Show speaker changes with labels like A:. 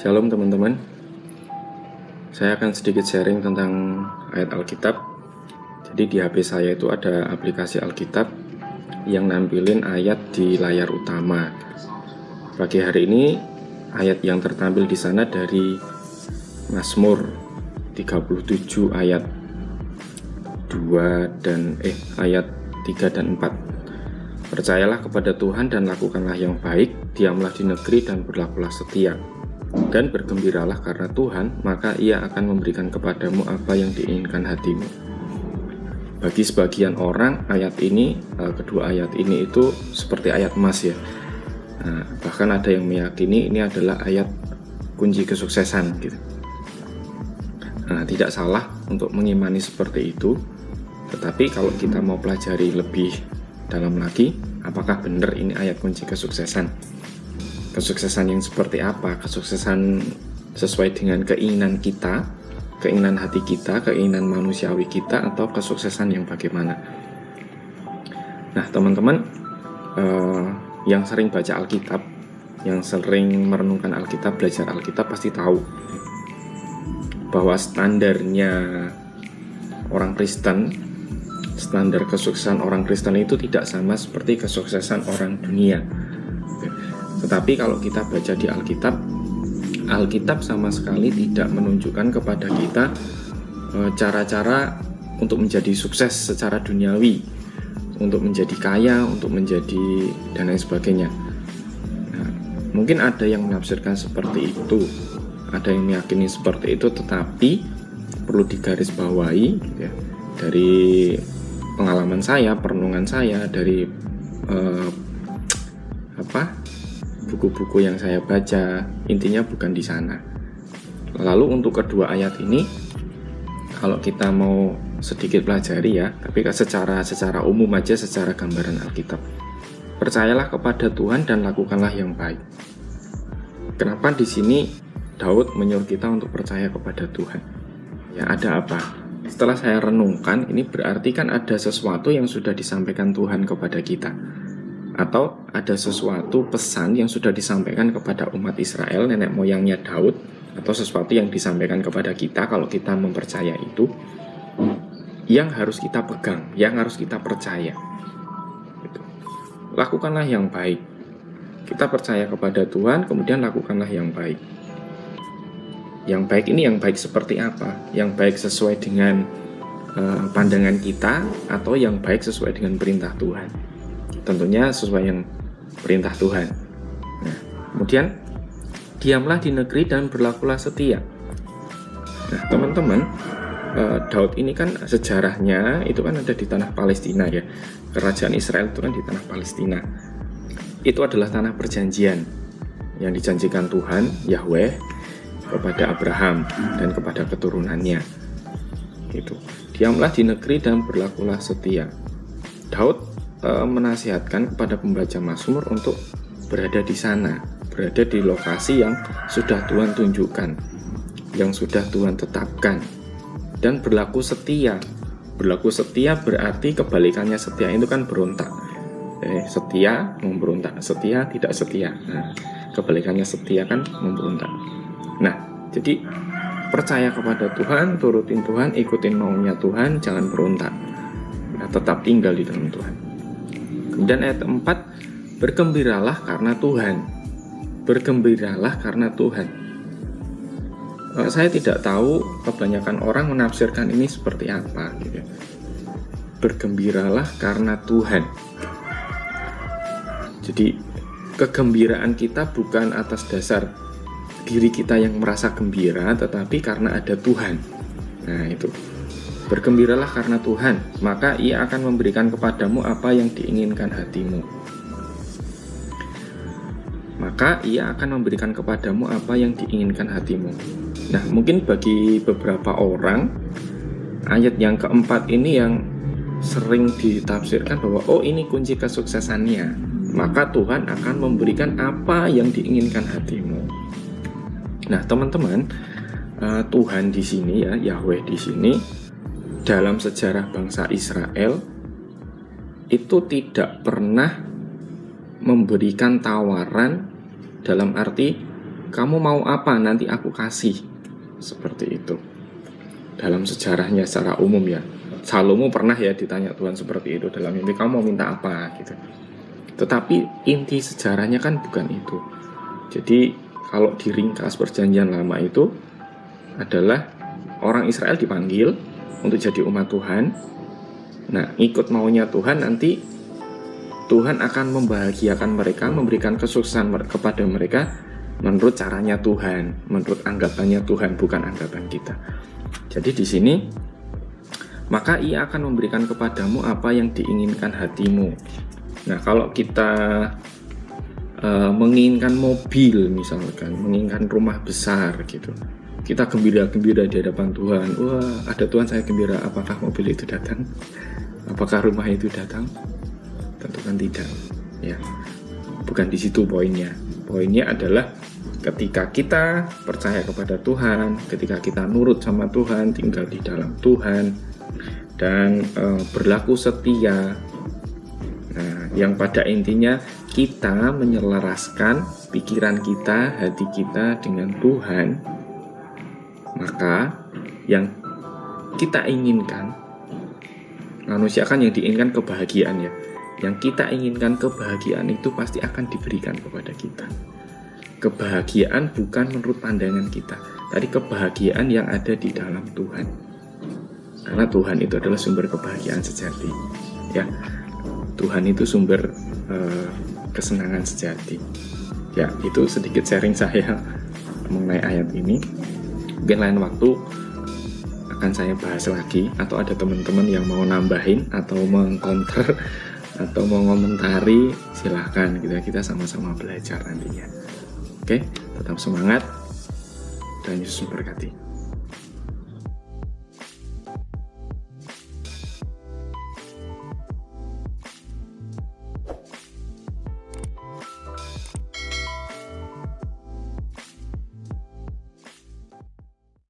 A: Shalom teman-teman, saya akan sedikit sharing tentang ayat Alkitab. Jadi di HP saya itu ada aplikasi Alkitab yang nampilin ayat di layar utama. Pagi hari ini ayat yang tertampil di sana dari Mazmur 37 ayat 3 dan 4. Percayalah kepada Tuhan dan lakukanlah yang baik, diamlah di negeri dan berlakulah setia. Dan bergembiralah karena Tuhan, maka Ia akan memberikan kepadamu apa yang diinginkan hatimu. Bagi sebagian orang, kedua ayat ini itu seperti ayat emas ya. Bahkan ada yang meyakini ini adalah ayat kunci kesuksesan gitu. Tidak salah untuk mengimani seperti itu, tetapi kalau kita mau pelajari lebih dalam lagi, apakah benar ini ayat kunci kesuksesan? Kesuksesan yang seperti apa? Kesuksesan sesuai dengan keinginan kita, keinginan hati kita, keinginan manusiawi kita, atau kesuksesan yang bagaimana? Nah teman-teman, yang sering baca Alkitab, yang sering merenungkan Alkitab, belajar Alkitab pasti tahu bahwa standarnya orang Kristen, standar kesuksesan orang Kristen itu tidak sama seperti kesuksesan orang dunia. Tetapi kalau kita baca di Alkitab sama sekali tidak menunjukkan kepada kita cara-cara untuk menjadi sukses secara duniawi, untuk menjadi kaya, untuk menjadi dan lain sebagainya. Mungkin ada yang menafsirkan seperti itu, ada yang meyakini seperti itu, tetapi perlu digarisbawahi ya, dari pengalaman saya, perenungan saya, dari buku-buku yang saya baca, intinya bukan di sana. Lalu untuk kedua ayat ini, kalau kita mau sedikit pelajari ya, tapi secara umum aja, secara gambaran Alkitab. Percayalah kepada Tuhan dan lakukanlah yang baik. Kenapa di sini Daud menyuruh kita untuk percaya kepada Tuhan? Ya, ada apa? Setelah saya renungkan, ini berarti kan ada sesuatu yang sudah disampaikan Tuhan kepada kita, atau ada sesuatu pesan yang sudah disampaikan kepada umat Israel, nenek moyangnya Daud, atau sesuatu yang disampaikan kepada kita kalau kita mempercaya itu, yang harus kita pegang, yang harus kita percaya. Lakukanlah yang baik. Kita percaya kepada Tuhan, kemudian lakukanlah yang baik. Yang baik ini yang baik seperti apa? Yang baik sesuai dengan pandangan kita, atau yang baik sesuai dengan perintah Tuhan? Tentunya sesuai yang perintah Tuhan. Nah, kemudian diamlah di negeri dan berlakulah setia. Nah teman-teman, Daud ini kan sejarahnya itu kan ada di tanah Palestina ya. Kerajaan Israel itu kan di tanah Palestina. Itu adalah tanah perjanjian yang dijanjikan Tuhan Yahweh kepada Abraham dan kepada keturunannya. Itu. Diamlah di negeri dan berlakulah setia. Daud menasihatkan kepada pembaca Mazmur untuk berada di sana, berada di lokasi yang sudah Tuhan tunjukkan, yang sudah Tuhan tetapkan, dan berlaku setia. Berlaku setia berarti kebalikannya setia itu kan berontak. Setia memberontak, setia tidak setia. Nah, kebalikannya setia kan memberontak. Nah, jadi percaya kepada Tuhan, turutin Tuhan, ikutin maunya Tuhan, jangan berontak. Nah, tetap tinggal di dalam Tuhan. Dan ayat 4, bergembiralah karena Tuhan. Bergembiralah karena Tuhan. Saya tidak tahu kebanyakan orang menafsirkan ini seperti apa gitu. Bergembiralah karena Tuhan. Jadi kegembiraan kita bukan atas dasar diri kita yang merasa gembira, tetapi karena ada Tuhan. Nah itu. Bergembiralah karena Tuhan, maka Ia akan memberikan kepadamu apa yang diinginkan hatimu. Maka Ia akan memberikan kepadamu apa yang diinginkan hatimu. Nah, mungkin bagi beberapa orang, ayat yang keempat ini yang sering ditafsirkan bahwa ini kunci kesuksesannya. Maka Tuhan akan memberikan apa yang diinginkan hatimu. Nah, teman-teman, Tuhan di sini ya, Yahweh di sini, dalam sejarah bangsa Israel itu tidak pernah memberikan tawaran dalam arti kamu mau apa nanti aku kasih. Seperti itu dalam sejarahnya secara umum ya. Salomo pernah ya ditanya Tuhan seperti itu dalam mimpi, kamu mau minta apa gitu. Tetapi inti sejarahnya kan bukan itu. Jadi kalau diringkas perjanjian lama itu adalah orang Israel dipanggil untuk jadi umat Tuhan. Nah, ikut maunya Tuhan, nanti Tuhan akan membahagiakan mereka, memberikan kesuksesan kepada mereka menurut caranya Tuhan, menurut anggapannya Tuhan, bukan anggapan kita. Jadi di sini, maka Ia akan memberikan kepadamu apa yang diinginkan hatimu. Nah, kalau kita menginginkan mobil misalkan, menginginkan rumah besar gitu, kita gembira-gembira di hadapan Tuhan. Wah, ada Tuhan, saya gembira. Apakah mobil itu datang? Apakah rumah itu datang? Tentu kan tidak, ya. Bukan di situ poinnya. Poinnya adalah ketika kita percaya kepada Tuhan, ketika kita nurut sama Tuhan, tinggal di dalam Tuhan, dan berlaku setia. Nah, yang pada intinya kita menyelaraskan pikiran kita, hati kita dengan Tuhan, maka yang kita inginkan, manusia kan yang diinginkan kebahagiaan ya, yang kita inginkan kebahagiaan itu pasti akan diberikan kepada kita. Kebahagiaan bukan menurut pandangan kita, tadi kebahagiaan yang ada di dalam Tuhan, karena Tuhan itu adalah sumber kebahagiaan sejati ya. Tuhan itu sumber kesenangan sejati ya. Itu sedikit sharing saya mengenai ayat ini. Mungkin lain waktu akan saya bahas lagi, atau ada teman-teman yang mau nambahin atau mengcounter atau mau ngomentari, silahkan gitu ya, kita sama-sama belajar nantinya. Oke, tetap semangat dan Yesus memberkati.